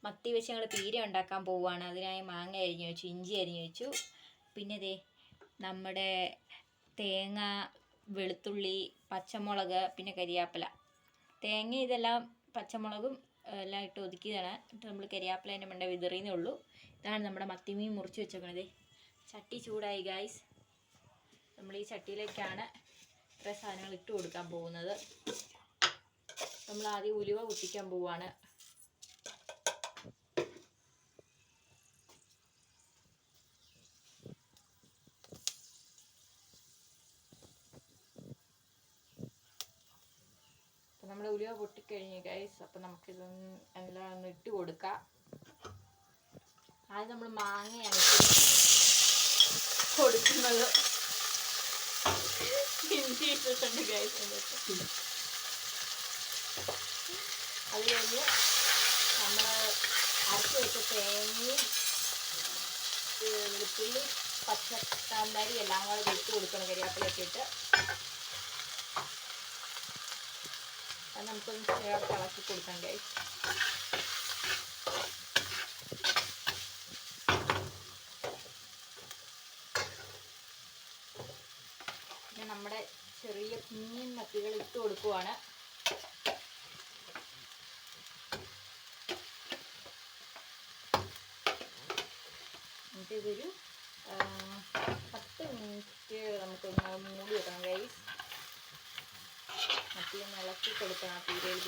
മത്തി വെച്ച് ഞങ്ങൾ പീര ഉണ്ടാക്കാൻ പോവുകയാണ്. അതിനായി മാങ്ങ അരിഞ്ഞു വെച്ചു, ഇഞ്ചി അരിഞ്ഞു വെച്ചു. പിന്നെ ദേ നമ്മുടെ തേങ്ങ, വെളുത്തുള്ളി, പച്ചമുളക്, പിന്നെ കരിയാപ്പില. തേങ്ങ ഇതെല്ലാം പച്ചമുളകും എല്ലാം ഇട്ട് ഒതുക്കിയതാണ്. എന്നിട്ട് നമ്മൾ കരിയാപ്പില അതിൻ്റെ മണ്ട വിതറിയേ ഉള്ളൂ. ഇതാണ് നമ്മുടെ മത്തിമീൻ മുറിച്ച് വെച്ചേക്കണത്. ചട്ടി ചൂടായി ഗായ്സ്. നമ്മൾ ഈ ചട്ടിയിലേക്കാണ് ഇത്ര സാധനങ്ങൾ ഇട്ട് കൊടുക്കാൻ പോകുന്നത്. നമ്മൾ ആദ്യം ഉലുവ പൊട്ടിക്കാൻ പോവുകയാണ്. അപ്പം നമ്മൾ ഉലുവ പൊട്ടിക്കഴിഞ്ഞു ഗൈസ്. അപ്പം നമുക്കിതൊന്ന് എല്ലാം ഒന്ന് ഇട്ട് കൊടുക്കാം. ആദ്യം നമ്മൾ മാങ്ങയാണ് കൊടുക്കുന്നത്. ഇഞ്ചി ഇട്ടിട്ടുണ്ട് ഗൈസ്. അത് കഴിഞ്ഞ് നമ്മൾ അരച്ച് വെച്ച തേങ്ങയും വെളുത്തുള്ളി, പച്ചക്കാന്താരി എല്ലാം കൂടെ ഇട്ട് കൊടുക്കണം. കരിയാപ്പിലൊക്കെ ഇട്ട് അത് നമുക്കൊന്ന് ചേർത്ത് ഇളക്കി കൊടുക്കാം ഗൈസ്. പിന്നെ നമ്മുടെ ചെറിയ കുഞ്ഞൻ മത്തികൾ ഇട്ട് കൊടുക്കുവാണ്. എന്നിട്ട് ഇതൊരു 10 മിനിറ്റ് നമുക്കൊന്ന് മൂടി വെക്കണം ഗൈസ്. മത്തിയൊന്ന് ഇളക്കി കൊടുക്കണം. പീരയിൽ